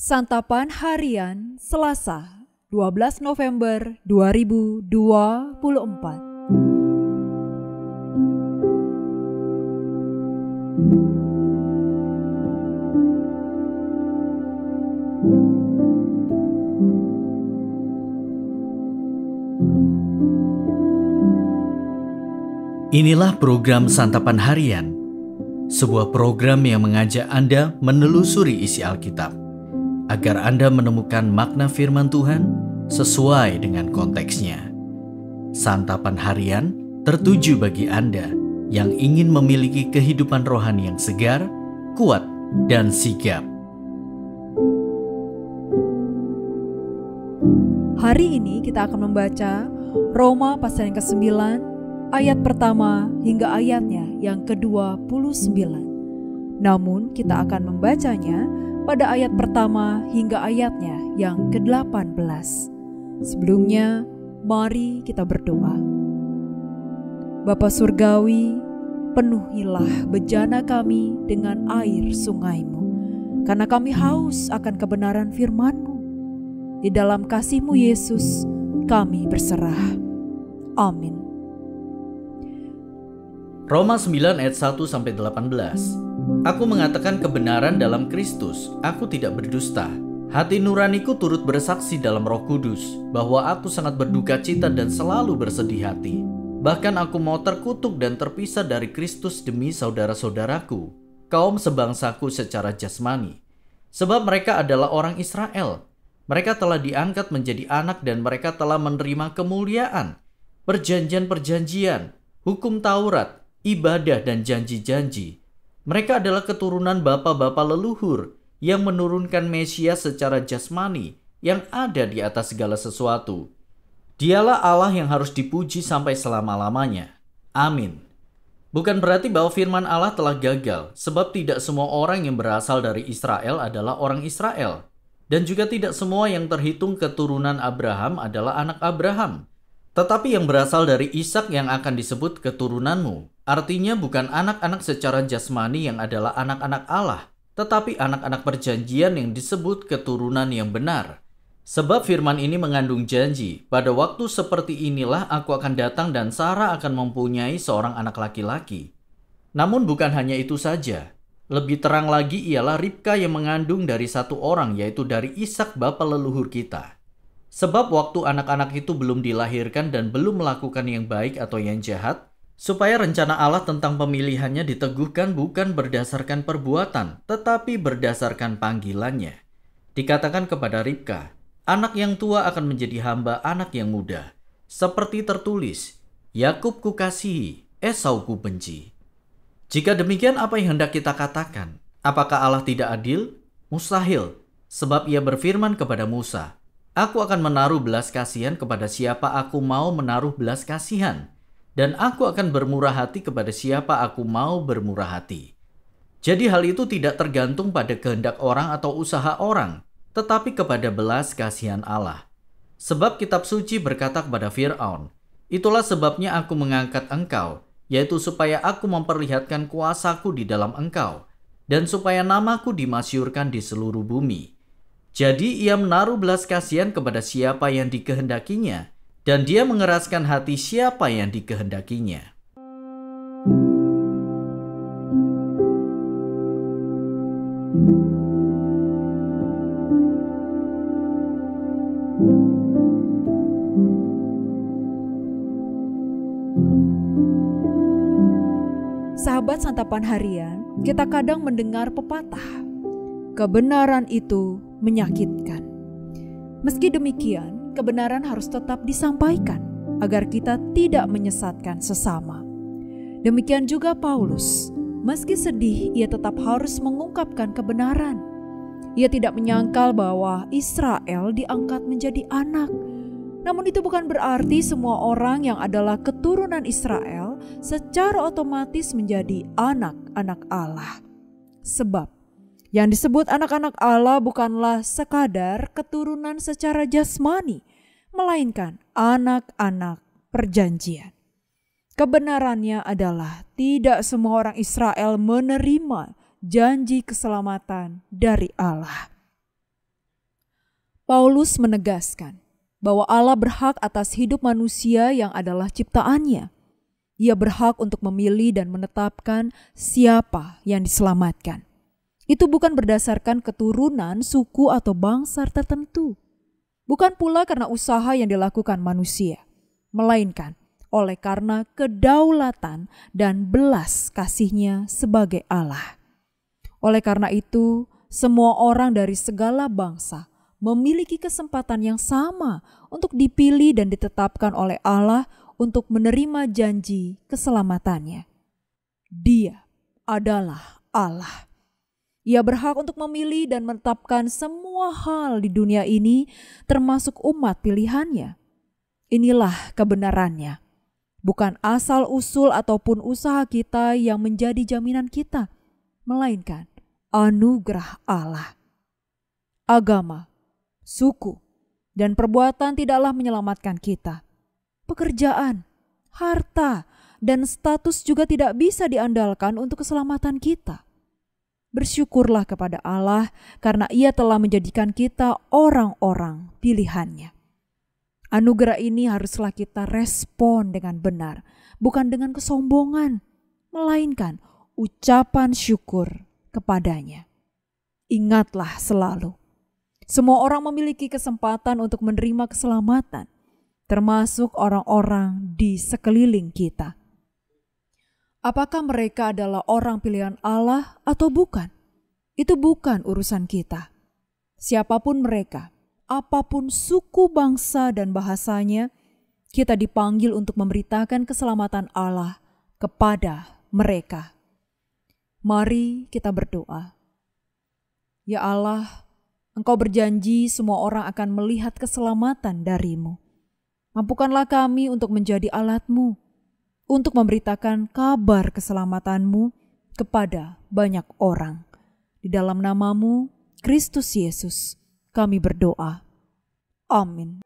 Santapan Harian Selasa 12 November 2024. Inilah program Santapan Harian, sebuah program yang mengajak Anda menelusuri isi Alkitab, agar Anda menemukan makna firman Tuhan sesuai dengan konteksnya. Santapan Harian tertuju bagi Anda yang ingin memiliki kehidupan rohani yang segar, kuat, dan sigap. Hari ini kita akan membaca Roma pasal yang ke-9 ayat pertama hingga ayatnya yang ke-29. Namun kita akan membacanya pada ayat pertama hingga ayatnya yang ke-18. Sebelumnya, mari kita berdoa. Bapa Surgawi, penuhilah bejana kami dengan air sungai-Mu, karena kami haus akan kebenaran firman-Mu. Di dalam kasih-Mu Yesus, kami berserah. Amin. Roma 9 ayat 1-18. Aku mengatakan kebenaran dalam Kristus, aku tidak berdusta. Hati nuraniku turut bersaksi dalam Roh Kudus bahwa aku sangat berduka cita dan selalu bersedih hati. Bahkan aku mau terkutuk dan terpisah dari Kristus demi saudara-saudaraku, kaum sebangsaku secara jasmani. Sebab mereka adalah orang Israel. Mereka telah diangkat menjadi anak dan mereka telah menerima kemuliaan, perjanjian-perjanjian, hukum Taurat, ibadah dan janji-janji. Mereka adalah keturunan bapa-bapa leluhur yang menurunkan Mesias secara jasmani yang ada di atas segala sesuatu. Dialah Allah yang harus dipuji sampai selama-lamanya. Amin. Bukan berarti bahwa firman Allah telah gagal, sebab tidak semua orang yang berasal dari Israel adalah orang Israel. Dan juga tidak semua yang terhitung keturunan Abraham adalah anak Abraham. Tetapi yang berasal dari Ishak yang akan disebut keturunanmu, artinya bukan anak-anak secara jasmani yang adalah anak-anak Allah, tetapi anak-anak perjanjian yang disebut keturunan yang benar. Sebab firman ini mengandung janji, pada waktu seperti inilah aku akan datang dan Sarah akan mempunyai seorang anak laki-laki. Namun bukan hanya itu saja. Lebih terang lagi ialah Ribka yang mengandung dari satu orang, yaitu dari Ishak bapa leluhur kita. Sebab waktu anak-anak itu belum dilahirkan dan belum melakukan yang baik atau yang jahat, supaya rencana Allah tentang pemilihannya diteguhkan bukan berdasarkan perbuatan, tetapi berdasarkan panggilannya. Dikatakan kepada Ribka, anak yang tua akan menjadi hamba anak yang muda. Seperti tertulis, Yakub kukasihi, Esau kubenci. Jika demikian, apa yang hendak kita katakan? Apakah Allah tidak adil? Mustahil, sebab ia berfirman kepada Musa, aku akan menaruh belas kasihan kepada siapa aku mau menaruh belas kasihan. Dan aku akan bermurah hati kepada siapa aku mau bermurah hati. Jadi hal itu tidak tergantung pada kehendak orang atau usaha orang, tetapi kepada belas kasihan Allah. Sebab kitab suci berkata kepada Fir'aun, itulah sebabnya aku mengangkat engkau, yaitu supaya aku memperlihatkan kuasaku di dalam engkau, dan supaya namaku dimasyurkan di seluruh bumi. Jadi ia menaruh belas kasihan kepada siapa yang dikehendakinya, dan dia mengeraskan hati siapa yang dikehendakinya. Sahabat Santapan Harian, kita kadang mendengar pepatah, kebenaran itu menyakitkan. Meski demikian, kebenaran harus tetap disampaikan agar kita tidak menyesatkan sesama. Demikian juga Paulus, meski sedih, ia tetap harus mengungkapkan kebenaran. Ia tidak menyangkal bahwa Israel diangkat menjadi anak. Namun itu bukan berarti semua orang yang adalah keturunan Israel secara otomatis menjadi anak-anak Allah. Sebab yang disebut anak-anak Allah bukanlah sekadar keturunan secara jasmani, melainkan anak-anak perjanjian. Kebenarannya adalah tidak semua orang Israel menerima janji keselamatan dari Allah. Paulus menegaskan bahwa Allah berhak atas hidup manusia yang adalah ciptaannya. Ia berhak untuk memilih dan menetapkan siapa yang diselamatkan. Itu bukan berdasarkan keturunan, suku, atau bangsa tertentu. Bukan pula karena usaha yang dilakukan manusia, melainkan oleh karena kedaulatan dan belas kasih-Nya sebagai Allah. Oleh karena itu, semua orang dari segala bangsa memiliki kesempatan yang sama untuk dipilih dan ditetapkan oleh Allah untuk menerima janji keselamatannya. Dia adalah Allah. Ia berhak untuk memilih dan menetapkan semua hal di dunia ini, termasuk umat pilihannya. Inilah kebenarannya. Bukan asal-usul ataupun usaha kita yang menjadi jaminan kita, melainkan anugerah Allah. Agama, suku, dan perbuatan tidaklah menyelamatkan kita. Pekerjaan, harta, dan status juga tidak bisa diandalkan untuk keselamatan kita. Bersyukurlah kepada Allah karena Ia telah menjadikan kita orang-orang pilihan-Nya. Anugerah ini haruslah kita respon dengan benar, bukan dengan kesombongan, melainkan ucapan syukur kepadanya. Ingatlah selalu, semua orang memiliki kesempatan untuk menerima keselamatan, termasuk orang-orang di sekeliling kita. Apakah mereka adalah orang pilihan Allah atau bukan? Itu bukan urusan kita. Siapapun mereka, apapun suku, bangsa, dan bahasanya, kita dipanggil untuk memberitakan keselamatan Allah kepada mereka. Mari kita berdoa. Ya Allah, Engkau berjanji semua orang akan melihat keselamatan dari-Mu. Mampukanlah kami untuk menjadi alat-Mu, untuk memberitakan kabar keselamatan-Mu kepada banyak orang. Di dalam nama-Mu, Kristus Yesus, kami berdoa. Amin.